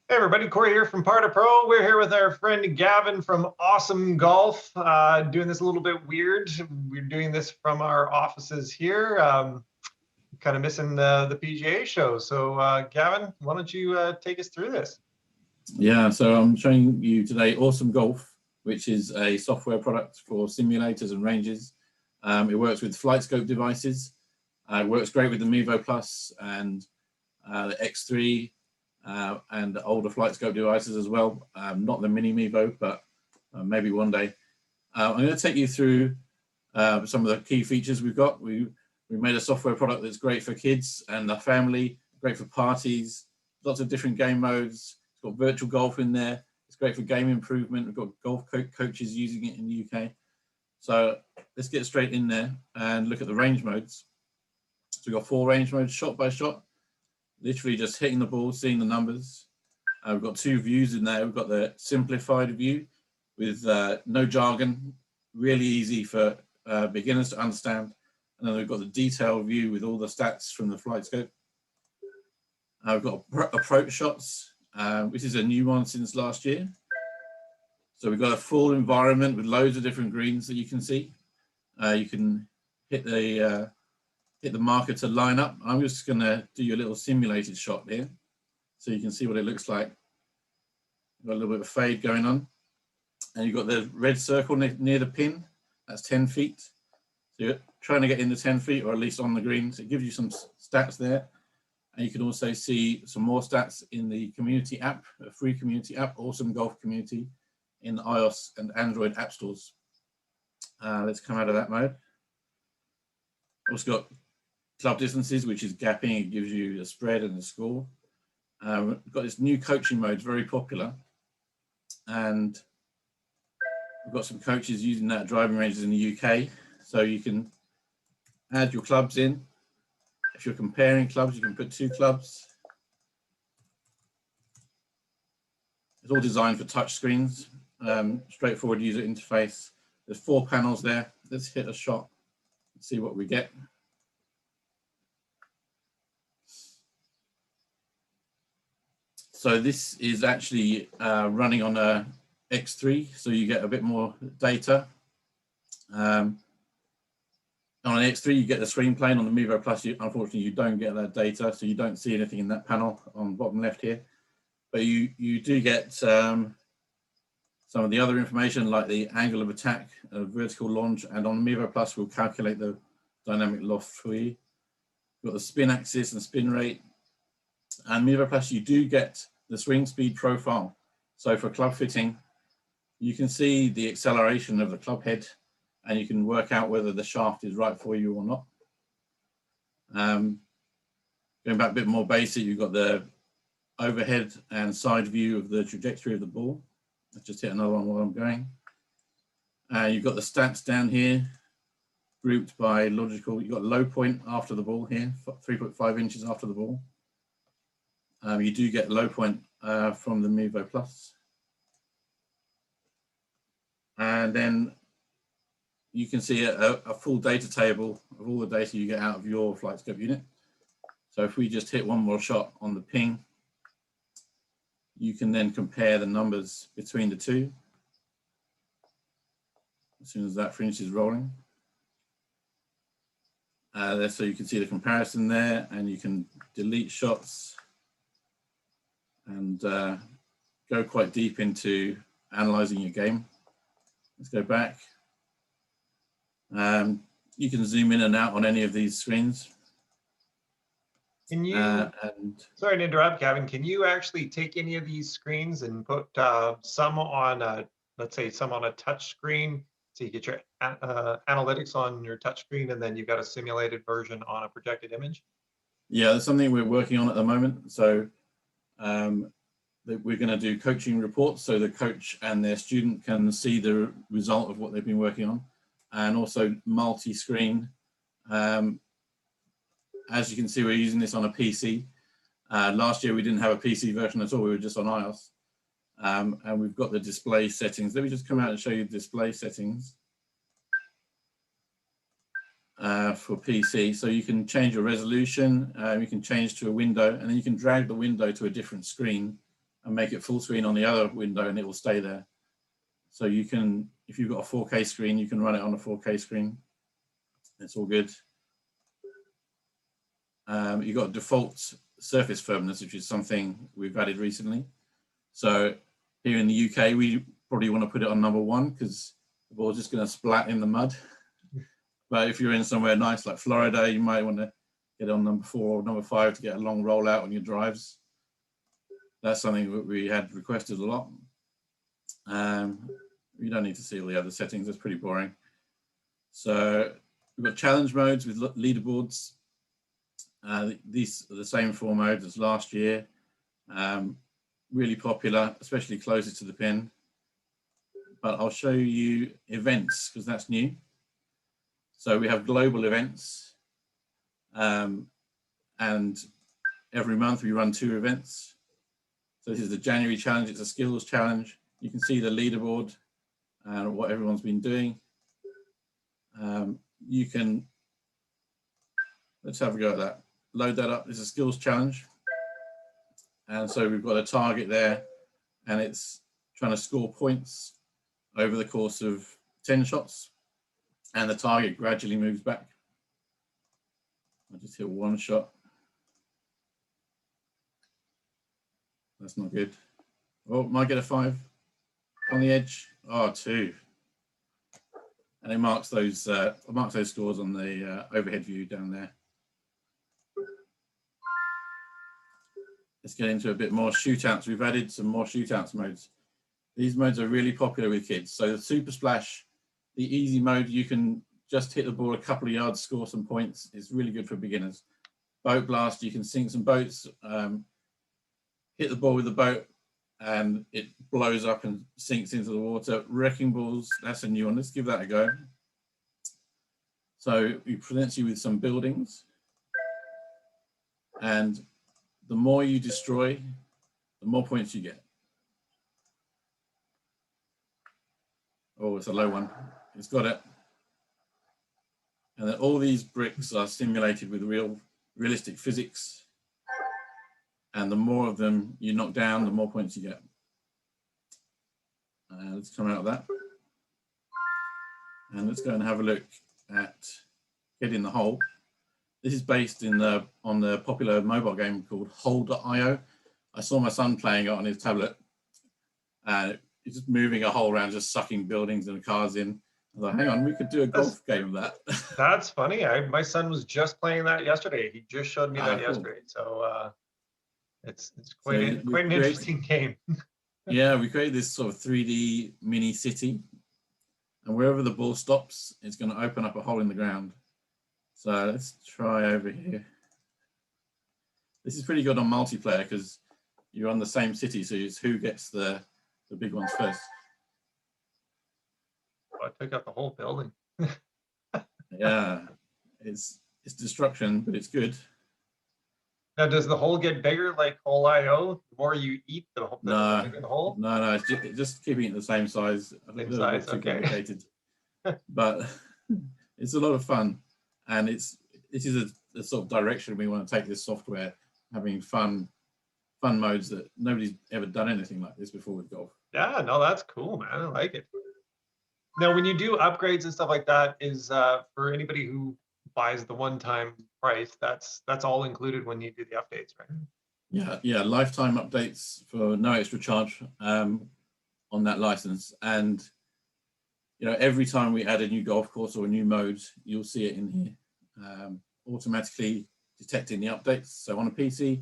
Hey everybody, Corey here from Parta Pro. We're here with our friend Gavin from Awesome Golf, doing this a little bit weird. We're doing this from our offices here, kind of missing the PGA show. So Gavin, why don't you take us through this? Yeah, so I'm showing you today Awesome Golf, which is a software product for simulators and ranges. It works with FlightScope devices. It works great with the Mevo Plus and the X3 and the older FlightScope devices as well. Not the Mini Mevo, but maybe one day. I'm going to take you through some of the key features we've got. We made a software product that's great for kids and the family, great for parties, lots of different game modes. It's got virtual golf in there. It's great for game improvement. We've got golf coaches using it in the UK. So let's get straight in there and look at the range modes. So we've got 4 range modes, shot by shot, literally just hitting the ball, seeing the numbers. We've got 2 views in there. We've got the simplified view with no jargon, really easy for beginners to understand. And then we've got the detailed view with all the stats from the FlightScope. We've got approach shots, which is a new one since last year. So we've got a full environment with loads of different greens that you can see. You can hit the marker to line up. I'm just going to do you a little simulated shot here, so you can see what it looks like. Got a little bit of fade going on, and you've got the red circle near the pin. That's 10 feet. So you're trying to get in the 10 feet, or at least on the green. So it gives you some stats there. And you can also see some more stats in the community app, a free community app, Awesome Golf Community, in the iOS and Android app stores. Let's come out of that mode. Also got club distances, which is gapping. It gives you a spread and a score. We've got this new coaching mode, very popular. And we've got some coaches using that at driving ranges in the UK. So you can add your clubs in. If you're comparing clubs, you can put 2 clubs. It's all designed for touch screens, straightforward user interface. There's 4 panels there. Let's hit a shot and see what we get. So this is actually running on a X3, so you get a bit more data. On an X3, you get the screen plane. On the Mevo Plus, unfortunately, you don't get that data, so you don't see anything in that panel on the bottom left here. But you do get some of the other information, like the angle of attack, vertical launch, and on Mevo Plus, we'll calculate the dynamic loft for you. You've got the spin axis and spin rate. And Mevo Plus, you do get the swing speed profile. So for club fitting, you can see the acceleration of the club head, and you can work out whether the shaft is right for you or not. Going back a bit more basic, you've got the overhead and side view of the trajectory of the ball. Let's just hit another one while I'm going. You've got the stats down here, grouped by logical. You've got low point after the ball here, 3.5 inches after the ball. You do get low point from the Mevo Plus. And then you can see a full data table of all the data you get out of your FlightScope unit. So if we just hit one more shot on the ping, you can then compare the numbers between the 2 as soon as that finishes rolling. So you can see the comparison there, and you can delete shots and go quite deep into analyzing your game. Let's go back. You can zoom in and out on any of these screens. Can you, sorry to interrupt, Gavin, can you actually take any of these screens and put some on, let's say some on a touch screen, so you get your analytics on your touch screen, and then you've got a simulated version on a projected image? Yeah, that's something we're working on at the moment. So we're going to do coaching reports, so the coach and their student can see the result of what they've been working on, and also multi-screen. As you can see, we're using this on a PC. Last year, we didn't have a PC version at all. We were just on iOS. And we've got the display settings. Let me just come out and show you the display settings for PC. So you can change your resolution. You can change to a window, and then you can drag the window to a different screen and make it full screen on the other window, and it will stay there. So you can, if you've got a 4K screen, you can run it on a 4K screen. It's all good. You've got default surface firmness, which is something we've added recently. So here in the UK, we probably want to put it on #1 because the ball's just going to splat in the mud. But if you're in somewhere nice like Florida, you might want to get it on #4 or #5 to get a long rollout on your drives. That's something that we had requested a lot. You don't need to see all the other settings, that's pretty boring. So we've got challenge modes with leaderboards. These are the same 4 modes as last year. Really popular, especially closer to the pin. But I'll show you events because that's new. So we have global events, and every month we run 2 events. So this is the January challenge, it's a skills challenge. You can see the leaderboard and what everyone's been doing. You can, let's have a go at that. Load that up, it's a skills challenge. And so we've got a target there, and it's trying to score points over the course of 10 shots. And the target gradually moves back. I just hit 1 shot. That's not good. Oh, might get a 5 on the edge. Oh, 2. And it marks those scores on the overhead view down there. Let's get into a bit more shootouts. We've added some more shootouts modes. These modes are really popular with kids. So the Super Splash, the easy mode, you can just hit the ball a couple of yards, score some points. It's really good for beginners. Boat Blast, you can sink some boats, hit the ball with the boat, and it blows up and sinks into the water. Wrecking balls, that's a new one. Let's give that a go. So we present you with some buildings, and the more you destroy, the more points you get. Oh, it's a low one. It's got it. And then all these bricks are simulated with realistic physics. And the more of them you knock down, the more points you get. Let's come out of that. And let's go and have a look at Get in the Hole. This is based on the popular mobile game called Hole.io. I saw my son playing it on his tablet. He's just moving a hole around, just sucking buildings and cars in. I thought, hang on, we could do a golf game of that. That's funny. My son was just playing that yesterday. He just showed me that yesterday. So it's quite an interesting game. Yeah, we created this sort of 3D mini city. And wherever the ball stops, it's going to open up a hole in the ground. So let's try over here. This is pretty good on multiplayer because you're on the same city, so it's who gets the big ones first. I took out the whole building. Yeah, it's destruction, but it's good. Now, does the hole get bigger like Hole.io? The more you eat, the bigger the hole? No, it's just keeping it the same size. I think it's a bit too complicated. But it's a lot of fun, and it is a sort of direction we want to take this software, having fun modes that nobody's ever done anything like this before with golf. Yeah, no, that's cool, man. I like it. Now, when you do upgrades and stuff like that, is for anybody who buys the one-time price, that's all included when you do the updates, right? Yeah, lifetime updates for no extra charge on that license. And every time we add a new golf course or a new mode, you'll see it in here, automatically detecting the updates. So on a PC,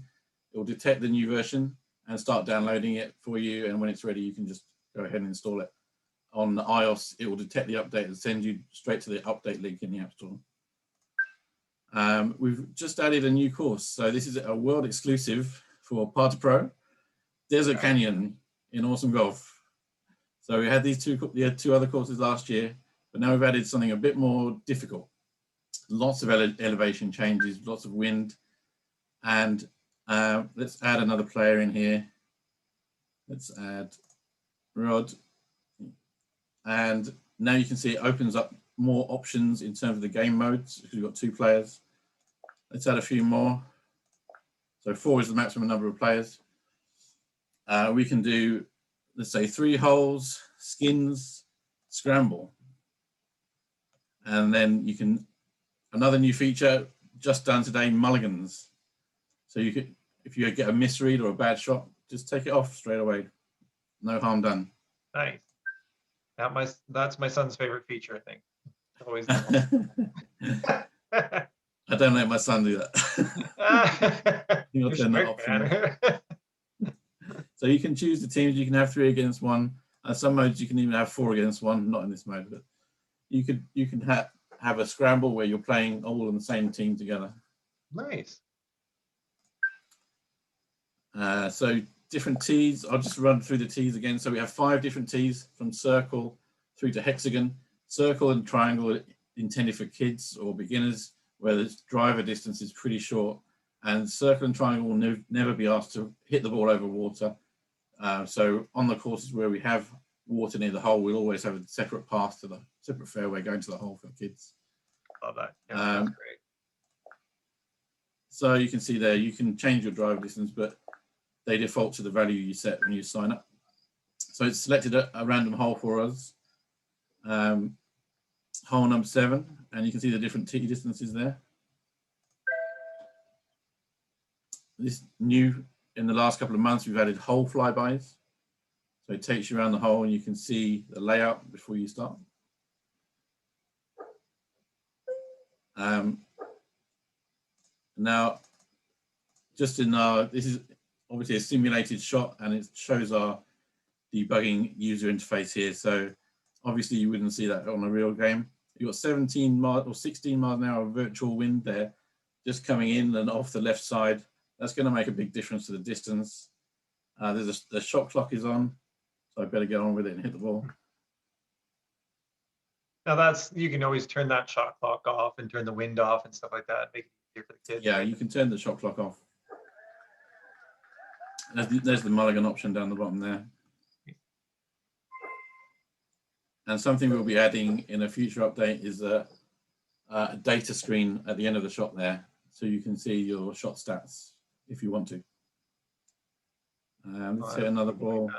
it will detect the new version and start downloading it for you. And when it's ready, you can just go ahead and install it. On the iOS, it will detect the update and send you straight to the update link in the App Store. We've just added a new course. So this is a world exclusive for Party Pro, Desert Canyon in Awesome Golf. So we had two other courses last year, but now we've added something a bit more difficult. Lots of elevation changes, lots of wind. And let's add another player in here. Let's add Rod. And now you can see it opens up more options in terms of the game modes. If you've got 2 players, let's add a few more. So 4 is the maximum number of players. we can do, let's say, 3 holes, skins, scramble. And then you can, another new feature just done today, mulligans. So you could, if you get a misread or a bad shot, just take it off straight away. No harm done. Nice. That's my son's favorite feature, I think. Always. I don't let my son do that. He'll turn that option off. So you can choose the teams. You can have 3 against 1. Some modes you can even have 4 against 1. Not in this mode, but you can have a scramble where you're playing all on the same team together. Nice. So different tees. I'll just run through the tees again. So we have 5 different tees from circle through to hexagon. Circle and triangle intended for kids or beginners, where the driver distance is pretty short. And circle and triangle will never be asked to hit the ball over water. So on the courses where we have water near the hole, we'll always have a separate path to the separate fairway going to the hole for kids. Love that. Yeah, that's great. So you can see there, you can change your driver distance, but they default to the value you set when you sign up. So it's selected a random hole for us, hole number 7, and you can see the different tee distances there. This new, in the last couple of months, we've added hole flybys. So it takes you around the hole and you can see the layout before you start. Now, just in our, this is obviously a simulated shot and it shows our debugging user interface here. So obviously you wouldn't see that on a real game. You've got 17 miles or 16 miles an hour of virtual wind there, just coming in and off the left side. That's going to make a big difference to the distance. The shot clock is on, so I better get on with it and hit the ball. Now you can always turn that shot clock off and turn the wind off and stuff like that, make it easier for the kids. Yeah, you can turn the shot clock off. There's the mulligan option down the bottom there. And something we'll be adding in a future update is a data screen at the end of the shot there, so you can see your shot stats if you want to. Let's hit another ball.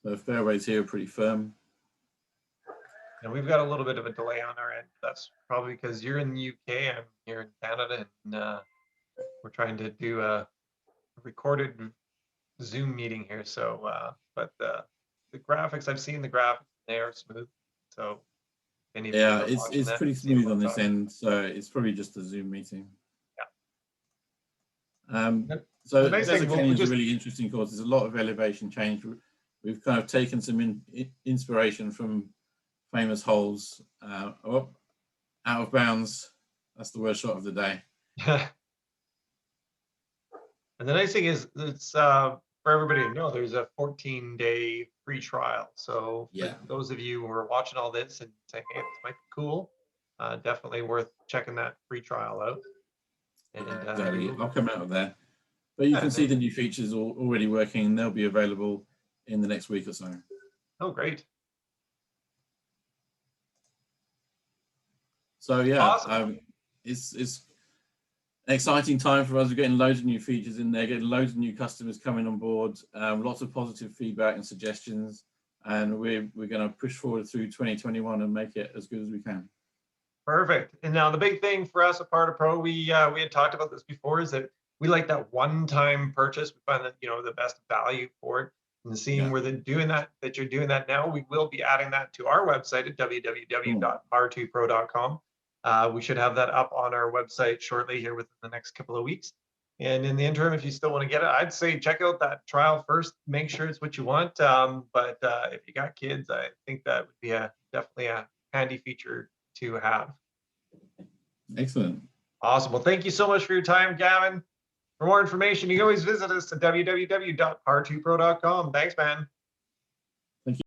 So the fairways here are pretty firm. And we've got a little bit of a delay on our end. That's probably because you're in the UK, I'm here in Canada, and we're trying to do a recorded Zoom meeting here. So, but the graphics, I've seen the graphics, they are smooth. So, yeah, it's pretty smooth on this end. So it's probably just a Zoom meeting. Yeah. So Desert Canyon is a really interesting course. There's a lot of elevation change. We've kind of taken some inspiration from famous holes. Out of bounds. That's the worst shot of the day. And the nice thing is, it's for everybody to know, there's a 14-day free trial. So for those of you who are watching all this and saying, hey, this might be cool, definitely worth checking that free trial out. And, exactly. I'll come out of there. But you can see the new features already working, and they'll be available in the next week or so. Oh, great. So yeah, awesome. It's an exciting time for us. We're getting loads of new features in there, getting loads of new customers coming on board, lots of positive feedback and suggestions, and we're going to push forward through 2021 and make it as good as we can. Perfect. And now the big thing for us at Par to Pro, we had talked about this before, is that we like that one-time purchase. We find that, you know, the best value for it. And seeing where they're doing that you're doing that now, we will be adding that to our website at www.par2pro.com. We should have that up on our website shortly here within the next couple of weeks. And in the interim, if you still want to get it, I'd say check out that trial first, make sure it's what you want. But if you got kids, I think that would be definitely a handy feature to have. Excellent. Awesome. Well, thank you so much for your time, Gavin. For more information, you can always visit us at www.par2pro.com. Thanks, man.